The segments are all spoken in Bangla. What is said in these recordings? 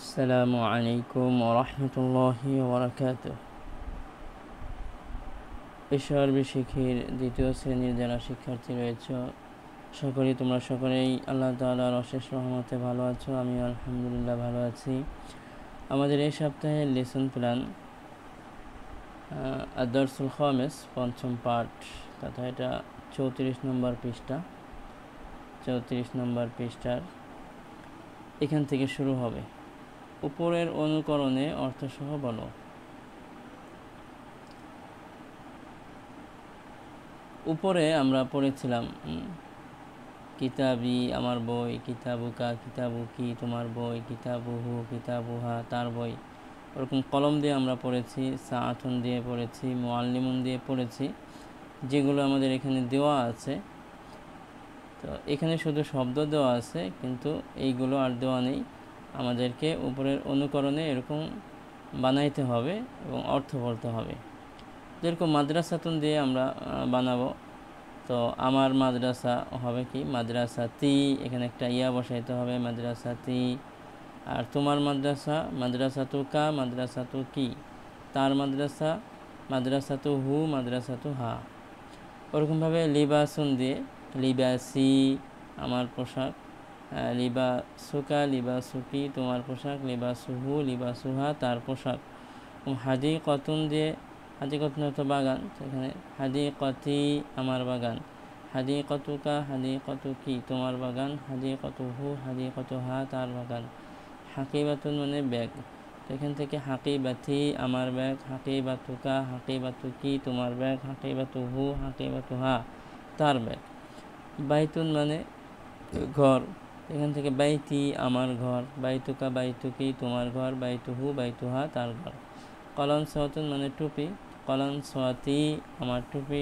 আসসালামু আলাইকুম ওরহমতুল্লাহি ওবরাকাতুহ। পেশাওয়ার শিখির দ্বিতীয় শ্রেণীর যারা শিক্ষার্থী রয়েছে, আশা করি তোমরা সকলেই আল্লাহ তাআলার অশেষ রহমতে ভালো আছো। আমি আলহামদুলিল্লাহ ভালো আছি। আমাদের এই সপ্তাহের লেসন প্ল্যান আদ-দারসুল খামিস, পঞ্চম পাঠ, তথা এটা 34 নম্বর পৃষ্ঠা। 34 নম্বর পৃষ্ঠার এখান থেকে শুরু হবে। উপরের অনুকরণে অর্থসহ বলো। উপরে আমরা পড়েছিলাম কিতাবি আমার বই, কিতাবুকা কিতাবুকি তোমার বই, কিতাবুহু কিতাবুহা তার বই। ওরকম কলম দিয়ে আমরা পড়েছি, সাআতুন দিয়ে পড়েছি, মুআল্লিমুন দিয়ে পড়েছি, যেগুলো আমাদের এখানে দেওয়া আছে। তো এখানে শুধু শব্দ দেওয়া আছে, কিন্তু এইগুলো আর দেওয়া নেই। আমাদেরকে উপরের অনুকরণে এরকম বানাইতে হবে এবং অর্থ বলতে হবে। যেরকম মাদ্রাসাতুন দিয়ে আমরা বানাবো, তো আমার মাদ্রাসা হবে কি মাদ্রাসাতি, এখানে একটা ইয়া বসাইতে হবে, মাদ্রাসাতি। আর তোমার মাদ্রাসা মাদ্রাসাতুকা মাদ্রাসাতুকি, তার মাদ্রাসা মাদ্রাসাতুহু মাদ্রাসাতুহা। ওরকমভাবে লিবাসুন দিয়ে লিবাসি আমার পোশাক, লিবাসুকা লিবাসুকি তোমার পোশাক, লিবাসুহু লিবাসুহা তার পোশাক। হাদিকতুন দিয়ে হাদিকতুন অর্থ বাগান, সেখানে হাদিকতি আমার বাগান, হাদিকতুকা হাদিকতুকি তোমার বাগান, হাদিকতুহু হাদিকতুহা তার বাগান। হাকিবাতুন মানে ব্যাগ, এখান থেকে হাকিবাতি আমার ব্যাগ, হাকিবাতুকা হাকিবাতুকি তোমার ব্যাগ, হাকিবাতুহু হাকিবাতুহা তার ব্যাগ। বাইতুন মানে ঘর, এখান থেকে বাইতি আমার ঘর, বাইতুকা বাইতুকি তোমার ঘর, বাইতুহু বাইতুহা তার ঘর। কলান সোয়াতুন মানে টুপি, কলান সোয়াতি আমার টুপি,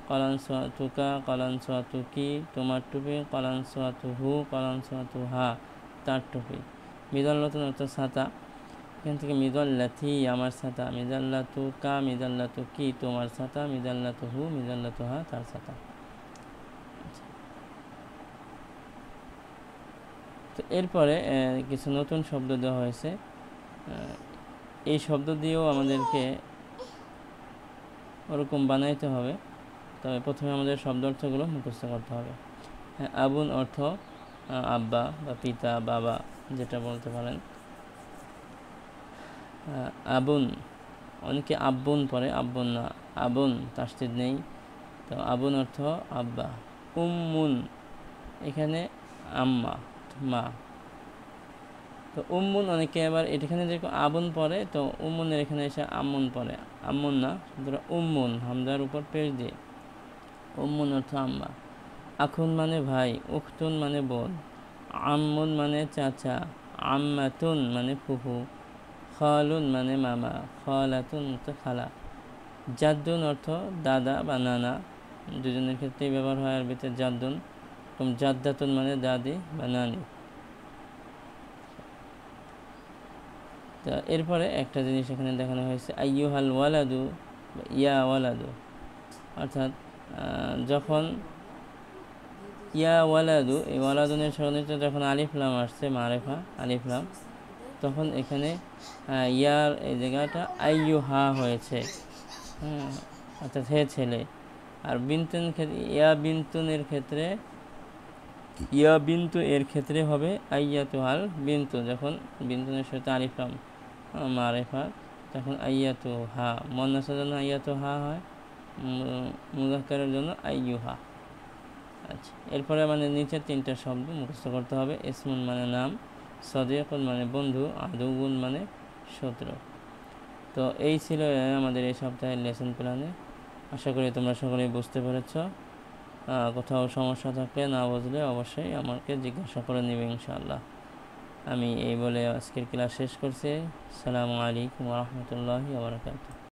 কলান সোয়াতুকা কলান সোয়াতুকি তোমার টুপি, কলান সোয়াতুহু কলান সোয়াতুহা তার টুপি। মিদাল্লাতুন অর্থ ছাতা, এখান থেকে মিদাল্লাতি আমার ছাতা, মিদাল্লাতুকা মিদাল্লাতুকি তোমার ছাতা, মিদাল্লাতুহু মিদাল্লাতুহা তার ছাতা। তো এরপরে কিছু নতুন শব্দ দেওয়া হয়েছে। এই শব্দ দিয়েও আমাদেরকে ওরকম বানাইতে হবে। তবে প্রথমে আমাদের শব্দ অর্থগুলো মুখস্থ করতে হবে। আবুন অর্থ আব্বা বা পিতা, বাবা, যেটা বলতে পারেন। আবুন, অনেকে আব্বুন পরে, আব্বুন না, আবুন তাসদীদ নেই, তো আবুন অর্থ আব্বা। উম্মুন, এখানে আম্মা মা। তো উম্মুন অনেকে আবার এখানে যেরকম আবুন পরে, তো উম্মুনের এখানে এসে আম্মুন পরে, আম্মুন না, উম্মুন হামজার উপর পেশ দিয়ে উম্মুন অর্থ আম্মা। আখুন মানে ভাই, উখতুন মানে বোন, আম্মুন মানে চাচা, আম্মাতুন মানে ফুফু, খালুন মানে মামা, খালাতুন অর্থ খালা। জাদ্দুন অর্থ দাদা বা নানা, দুজনের ক্ষেত্রেই ব্যবহার হয় আরবিতে জাদ্দুন। জাদ্দাতুন মানে দাদি বা নানি। তো এরপরে একটা জিনিস এখানে দেখানো হয়েছে, আইয়ুহাল ওয়ালাদু বা ইয়া ওয়ালাদু, অর্থাৎ যখন ইয়া ওয়ালাদু, এই ওয়ালাদুনের স্মরণিত যখন আলিফলাম আসছে, মারেফা আলিফলাম, তখন এখানে ইয়ার এই জায়গাটা আইয়ুহা হয়েছে, অর্থাৎ হে ছেলে। আর বিন্তুন ক্ষেত্রে ইয়া বিন্তুনের ক্ষেত্রে, ইয়া বিন্তু এর ক্ষেত্রে হবে আইয়াতুহাল বিন্তু, যখন বিন্তুনের সাথে আলিফলাম মারেফা, তখন আইয়াতুহা, মুন্নাসের জন্য আইয়াতুহা হয়, মুযাক্কারের জন্য আইয়ুহা। আচ্ছা, এরপরে মানে নিচে তিনটা শব্দ মুখস্থ করতে হবে। ইসমুন মানে নাম, সাদিকুন মানে বন্ধু, আদুউন মানে শত্রু। তো এই ছিল আমাদের এই সপ্তাহের লেসন প্ল্যানে। আশা করি তোমরা সকলেই বুঝতে পেরেছ। কোথাও সমস্যা থাকলে, না বুঝলে অবশ্যই আমাকে জিজ্ঞাসা করে নেবে ইনশাআল্লাহ। আমি এই বলে আজকের ক্লাস শেষ করছি। আসসালামু আলাইকুম ওয়া রাহমাতুল্লাহি ওয়া বারাকাতুহু।